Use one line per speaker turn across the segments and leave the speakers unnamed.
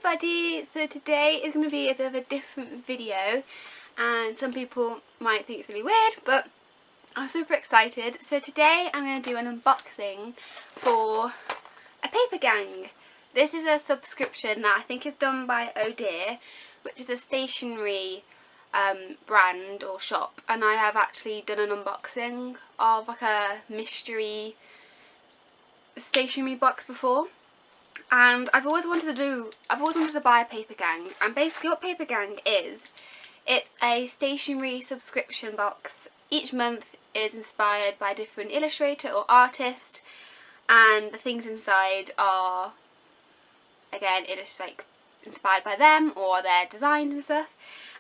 everybody, so today is going to be a bit of a different video and some people might think it's really weird, but I'm super excited. So today I'm going to do an unboxing for a Papergang. This is a subscription that I think is done by Oh Dear, which is a stationery brand or shop, and I have actually done an unboxing of like a mystery stationery box before. And I've always wanted to buy a Papergang, and basically what Papergang is, it's a stationery subscription box. Each month is inspired by a different illustrator or artist, and the things inside are, again, inspired by them or their designs and stuff.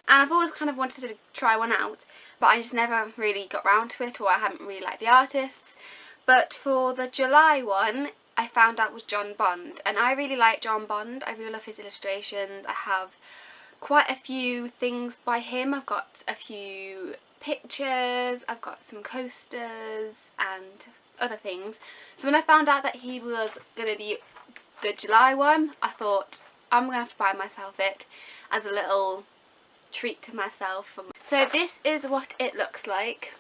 And I've always kind of wanted to try one out, but I just never really got round to it, or I haven't really liked the artists. But for the July one, I found out was John Bond, and I really like John Bond. I really love his illustrations. I have quite a few things by him. I've got a few pictures, I've got some coasters and other things. So when I found out that he was going to be the July one, I thought I'm going to have to buy myself it as a little treat to myself. So this is what it looks like.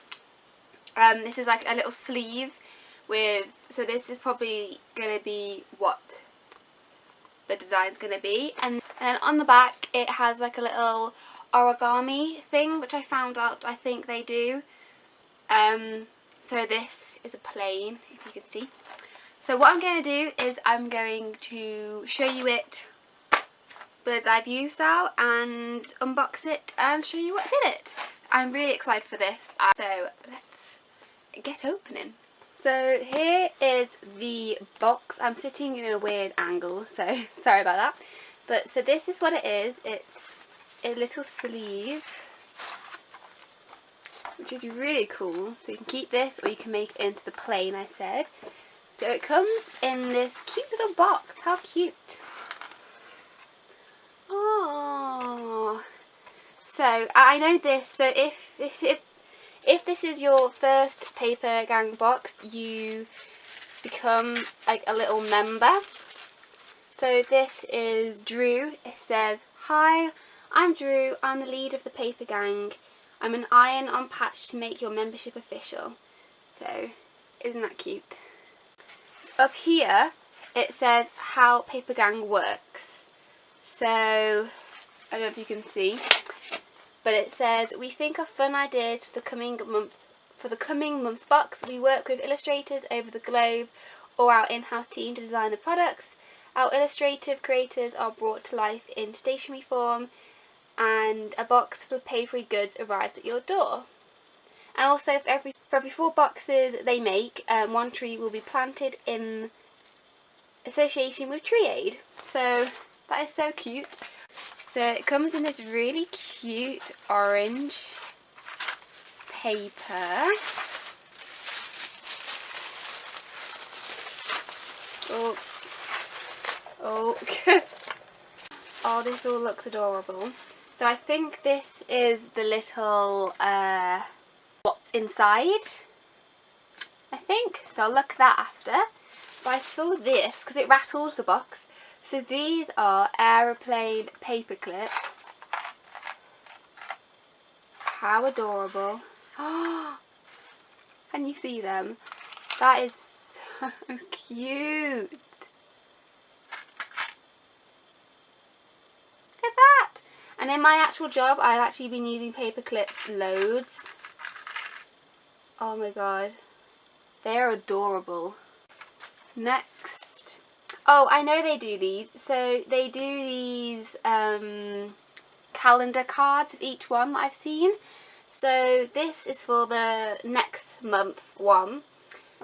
This is like a little sleeve with, so this is probably going to be what the design's going to be, and then on the back it has like a little origami thing, which I found out I think they do. So this is a plain, if you can see. So what I'm going to do is I'm going to show you it bird's eye view style and unbox it and show you what's in it. I'm really excited for this, so let's get opening. So here is the box. I'm sitting in a weird angle, so sorry about that. But so this is what it is. It's a little sleeve, which is really cool. So you can keep this or you can make it into the plain, I said. So it comes in this cute little box. How cute. Oh. So I know this. So if this is your first Papergang box, you become like a little member. So this is Drew. It says, "Hi, I'm Drew. I'm the lead of the Papergang. I'm an iron-on patch to make your membership official." So isn't that cute? Up here it says how Papergang works. So I don't know if you can see, but it says, "We think of fun ideas for the coming month's box. We work with illustrators over the globe or our in-house team to design the products. Our illustrative creators are brought to life in stationery form, and a box full of papery goods arrives at your door. And also for every 4 boxes they make, 1 tree will be planted in association with Tree Aid." So that is so cute. So it comes in this really cute orange paper. Oh, oh, oh, this all looks adorable. So I think this is the little, what's inside, I think. So I'll look at that after. But I saw this, because it rattles the box. So these are aeroplane paper clips. How adorable. Oh, can you see them? That is so cute. Look at that. And in my actual job, I've actually been using paper clips loads. Oh my god. They're adorable. Next. Oh, I know they do these. So they do these calendar cards of each one that I've seen. So this is for the next month one,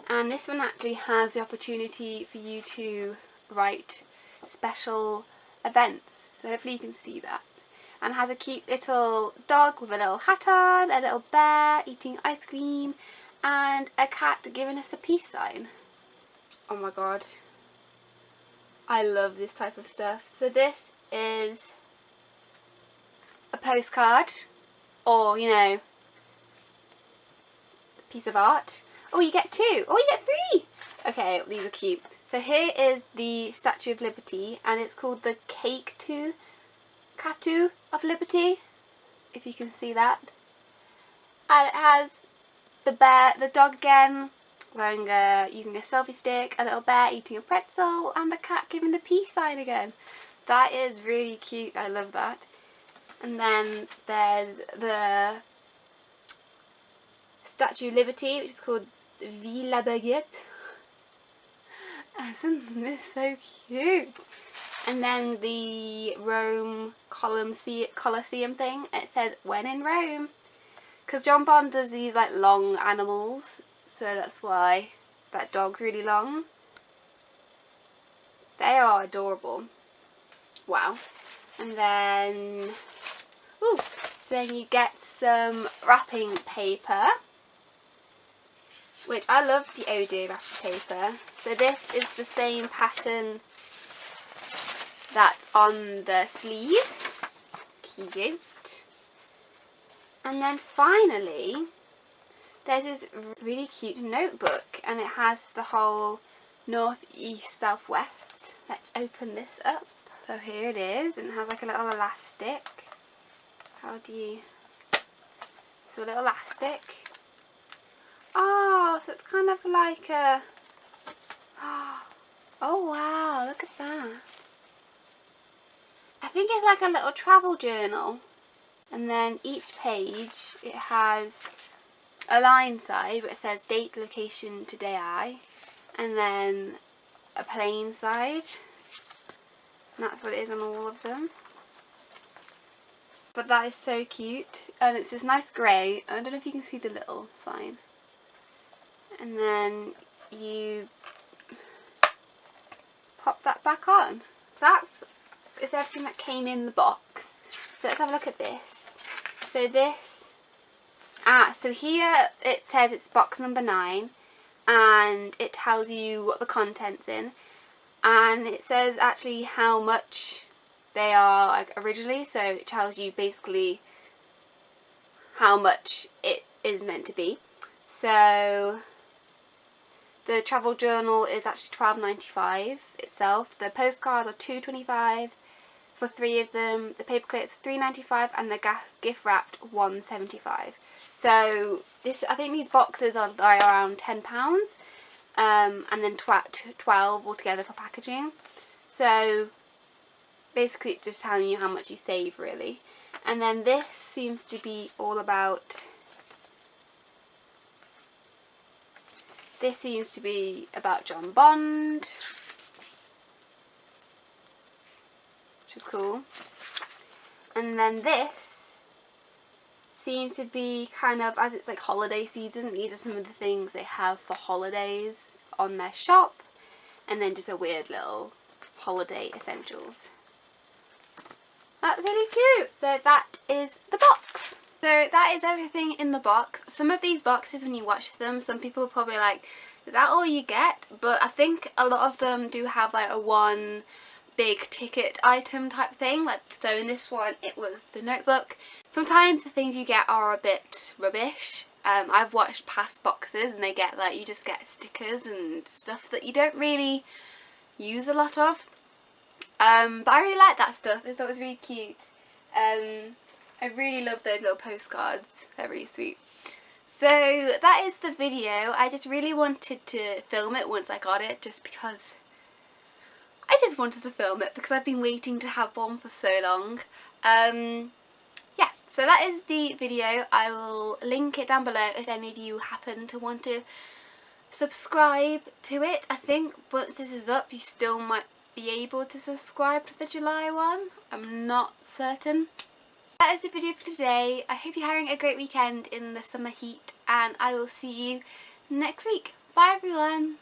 and this one actually has the opportunity for you to write special events. So hopefully you can see that. And has a cute little dog with a little hat on, a little bear eating ice cream, and a cat giving us a peace sign. Oh my god. I love this type of stuff. So this is a postcard, or, you know, a piece of art. Oh, you get 2. Oh, you get 3. Okay, these are cute. So here is the Statue of Liberty, and it's called the Statue of Liberty, if you can see that. And it has the bear, the dog again, wearing using a selfie stick, a little bear eating a pretzel, and the cat giving the peace sign again. That is really cute, I love that. And then there's the Statue of Liberty, which is called Villa Baguette. Isn't this so cute? And then the Rome Colosseum thing, it says when in Rome. Because John Bond does these like long animals, so that's why that dog's really long. They are adorable. Wow. And then, ooh, so then you get some wrapping paper, which I love the OD wrapping paper. So this is the same pattern that's on the sleeve. Cute. And then finally, there's this really cute notebook, and it has the whole north, east, south, west. Let's open this up. So here it is, and it has like a little elastic. How do you... So a little elastic. Oh, so it's kind of like a... Oh wow, look at that. I think it's like a little travel journal. And then each page, it has a line side where it says date, location, today, and then a plain side. And that's what it is on all of them. But that is so cute. And it's this nice grey. I don't know if you can see the little sign. And then you pop that back on. It's everything that came in the box. So let's have a look at this. So this, so here it says it's box number 9, and it tells you what the content's in, and it says actually how much they are like originally, so it tells you basically how much it is meant to be. So the travel journal is actually £12.95 itself. The postcards are £2.25 for 3 of them. The paper clips £3.95, and the gift wrapped £1.75. So this, I think these boxes are around £10, and then 12 altogether for packaging. So basically it's just telling you how much you save really. And then this seems to be all about... This seems to be about John Bond, which is cool. And then this seems to be kind of, as it's like holiday season, these are some of the things they have for holidays on their shop. And then just a weird little holiday essentials. That's really cute. So that is the box. So that is everything in the box. Some of these boxes, when you watch them, some people are probably like, is that all you get? But I think a lot of them do have like a one big ticket item type thing. Like, so in this one it was the notebook. Sometimes the things you get are a bit rubbish. I've watched past boxes and they get like, you just get stickers and stuff that you don't really use a lot of. But I really like that stuff. I thought it was really cute. I really love those little postcards. They're really sweet. So that is the video. I just really wanted to film it once I got it, just because I just wanted to film it because I've been waiting to have one for so long. Yeah, so that is the video. I will link it down below if any of you happen to want to subscribe to it. I think once this is up you still might be able to subscribe to the July one. I'm not certain. That is the video for today. I hope you're having a great weekend in the summer heat, and I will see you next week. Bye everyone!